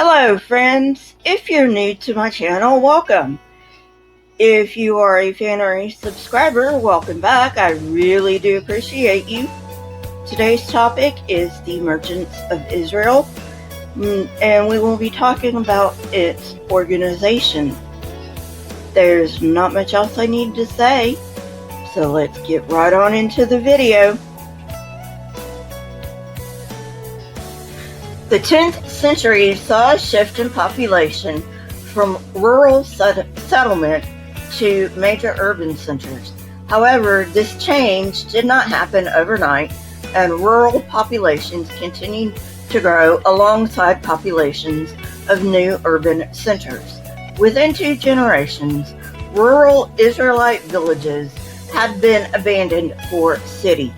Hello friends, if you're new to my channel, welcome. If you are a fan or a subscriber, welcome back. I really do appreciate you. Today's topic is the emergence of Israel, and we will be talking about its organization. There's not much else I need to say, so let's get right on into the video. The 10th century saw a shift in population from rural settlement to major urban centers. However, this change did not happen overnight, and rural populations continued to grow alongside populations of new urban centers. Within 2 generations, rural Israelite villages had been abandoned for cities.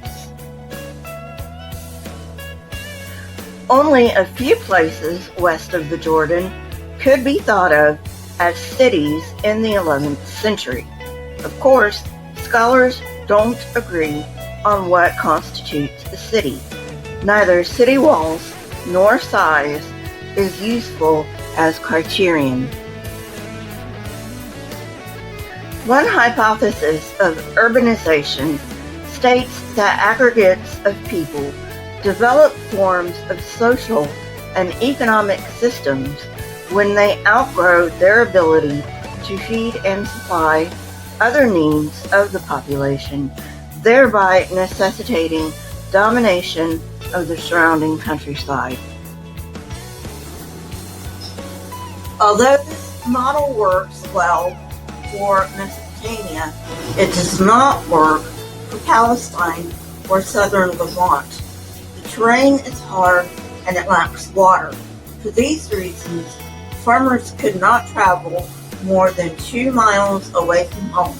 Only a few places west of the Jordan could be thought of as cities in the 11th century. Of course, scholars don't agree on what constitutes a city. Neither city walls nor size is useful as criterion. One hypothesis of urbanization states that aggregates of people develop forms of social and economic systems when they outgrow their ability to feed and supply other needs of the population, thereby necessitating domination of the surrounding countryside. Although this model works well for Mesopotamia, it does not work for Palestine or southern Levant. The terrain is hard and it lacks water. For these reasons, farmers could not travel more than 2 miles away from home.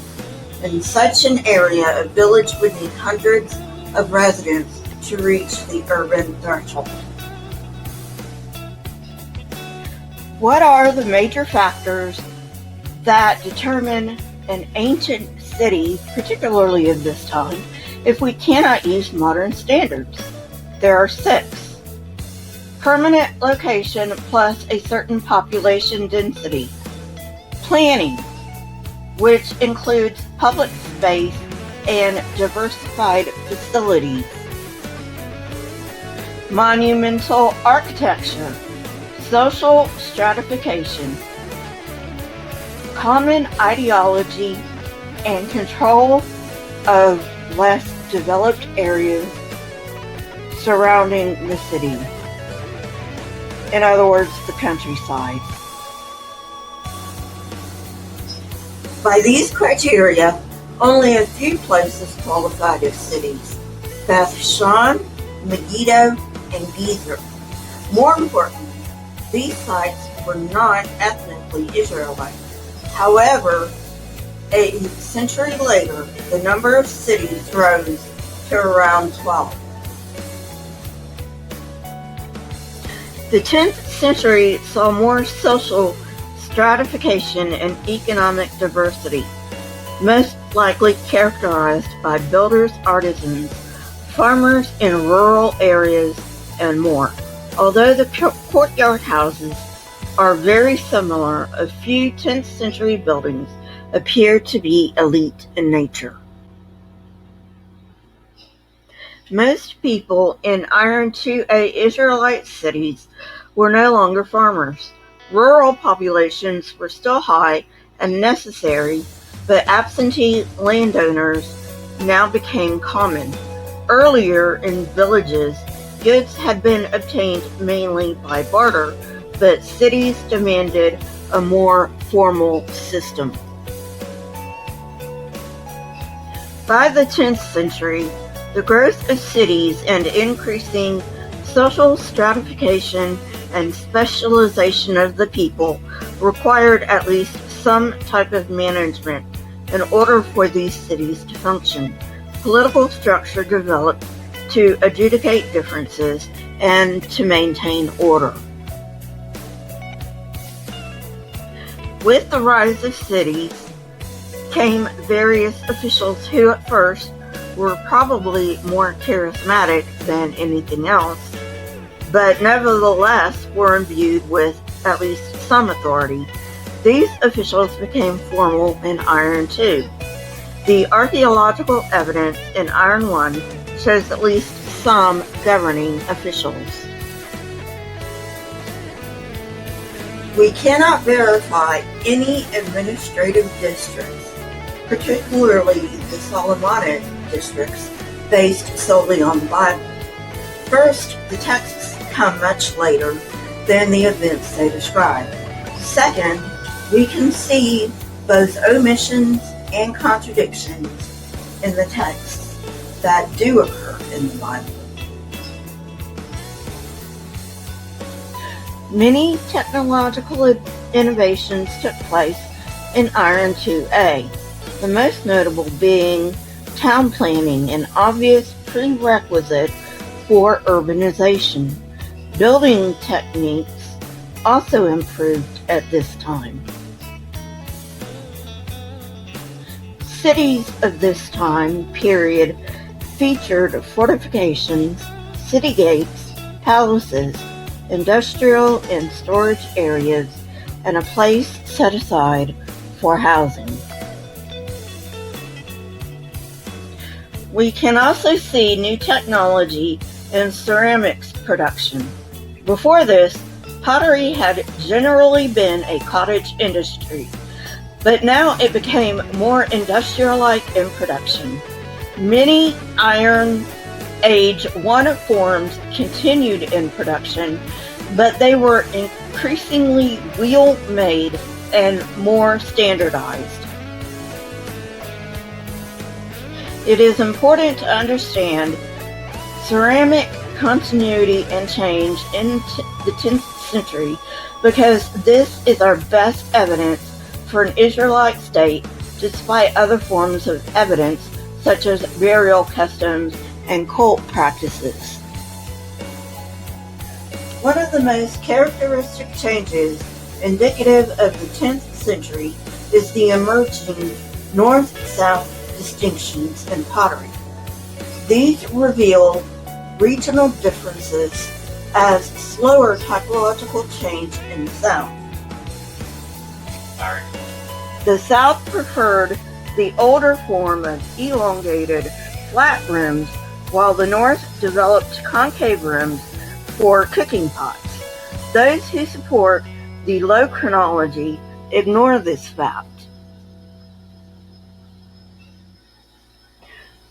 In such an area, a village would need hundreds of residents to reach the urban threshold. What are the major factors that determine an ancient city, particularly of this time, if we cannot use modern standards? There are 6. Permanent location plus a certain population density. Planning, which includes public space and diversified facilities. Monumental architecture. Social stratification. Common ideology and control of less developed areas surrounding the city. In other words, the countryside. By these criteria, only a few places qualified as cities: Beth Shan, Megiddo, and Gezer. More importantly, these sites were not ethnically Israelite. However, a century later, the number of cities rose to around 12. The 10th century saw more social stratification and economic diversity, most likely characterized by builders, artisans, farmers in rural areas, and more. Although the courtyard houses are very similar, a few 10th century buildings appear to be elite in nature. Most people in Iron 2A Israelite cities were no longer farmers. Rural populations were still high and necessary, but absentee landowners now became common. Earlier in villages, goods had been obtained mainly by barter, but cities demanded a more formal system. By the 10th century, the growth of cities and increasing social stratification and specialization of the people required at least some type of management in order for these cities to function. Political structure developed to adjudicate differences and to maintain order. With the rise of cities came various officials who at first were probably more charismatic than anything else, but nevertheless were imbued with at least some authority. These officials became formal in Iron II. The archaeological evidence in Iron I shows at least some governing officials. We cannot verify any administrative districts, particularly the Solomonic districts, based solely on the Bible. First, the texts come much later than the events they describe. Second, we can see both omissions and contradictions in the texts that do occur in the Bible. Many technological innovations took place in Iron IIA, the most notable being town planning, an obvious prerequisite for urbanization. Building techniques also improved at this time. Cities of this time period featured fortifications, city gates, palaces, industrial and storage areas, and a place set aside for housing. We can also see new technology in ceramics production. Before this, pottery had generally been a cottage industry, but now it became more industrial-like in production. Many Iron Age I forms continued in production, but they were increasingly wheel-made and more standardized. It is important to understand ceramic continuity and change in the 10th century because this is our best evidence for an Israelite state, despite other forms of evidence such as burial customs and cult practices. One of the most characteristic changes indicative of the 10th century is the emerging north-south distinctions in pottery. These reveal regional differences as slower typological change in the South. The South preferred the older form of elongated, flat rims, while the North developed concave rims for cooking pots. Those who support the low chronology ignore this fact.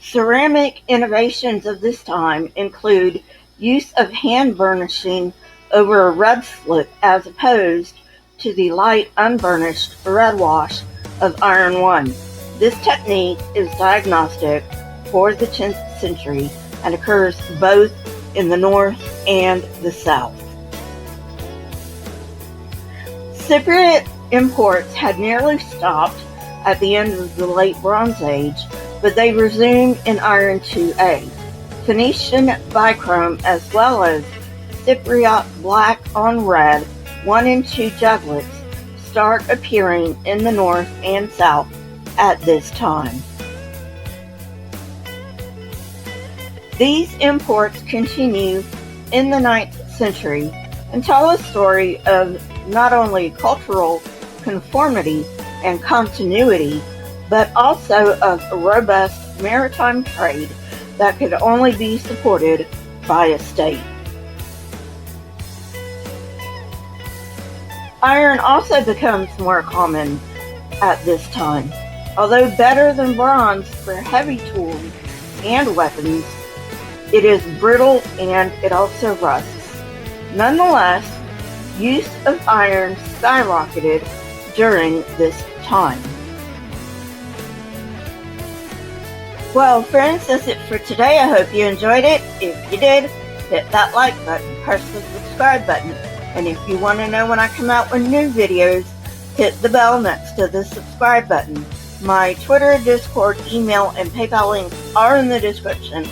Ceramic innovations of this time include use of hand burnishing over a red slip as opposed to the light unburnished red wash of Iron I. This technique is diagnostic for the 10th century and occurs both in the North and the South. Cypriot imports had nearly stopped at the end of the late Bronze Age, but they resumed in Iron IIA. Phoenician bichrome as well as Cypriot black on red 1 and 2 juglets start appearing in the North and South at this time. These imports continue in the 9th century and tell a story of not only cultural conformity and continuity, but also of a robust maritime trade that could only be supported by a state. Iron also becomes more common at this time. Although better than bronze for heavy tools and weapons, it is brittle and it also rusts. Nonetheless, use of iron skyrocketed during this time. Well, friends, that's it for today. I hope you enjoyed it. If you did, hit that like button, press the subscribe button, and if you want to know when I come out with new videos, hit the bell next to the subscribe button. My Twitter, Discord, email, and PayPal links are in the description,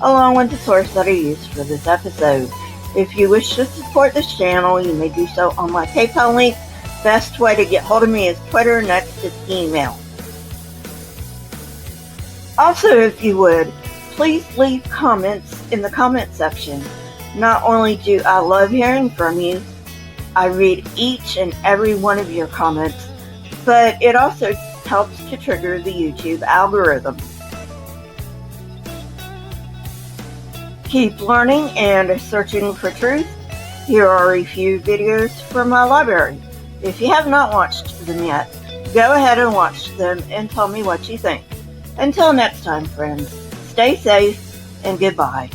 along with the source that I used for this episode. If you wish to support this channel, you may do so on my PayPal link. Best way to get hold of me is Twitter, next is email. Also, if you would, please leave comments in the comment section. Not only do I love hearing from you, I read each and every one of your comments, but it also helps to trigger the YouTube algorithm. Keep learning and searching for truth. Here are a few videos from my library. If you have not watched them yet, go ahead and watch them and tell me what you think. Until next time, friends, stay safe and goodbye.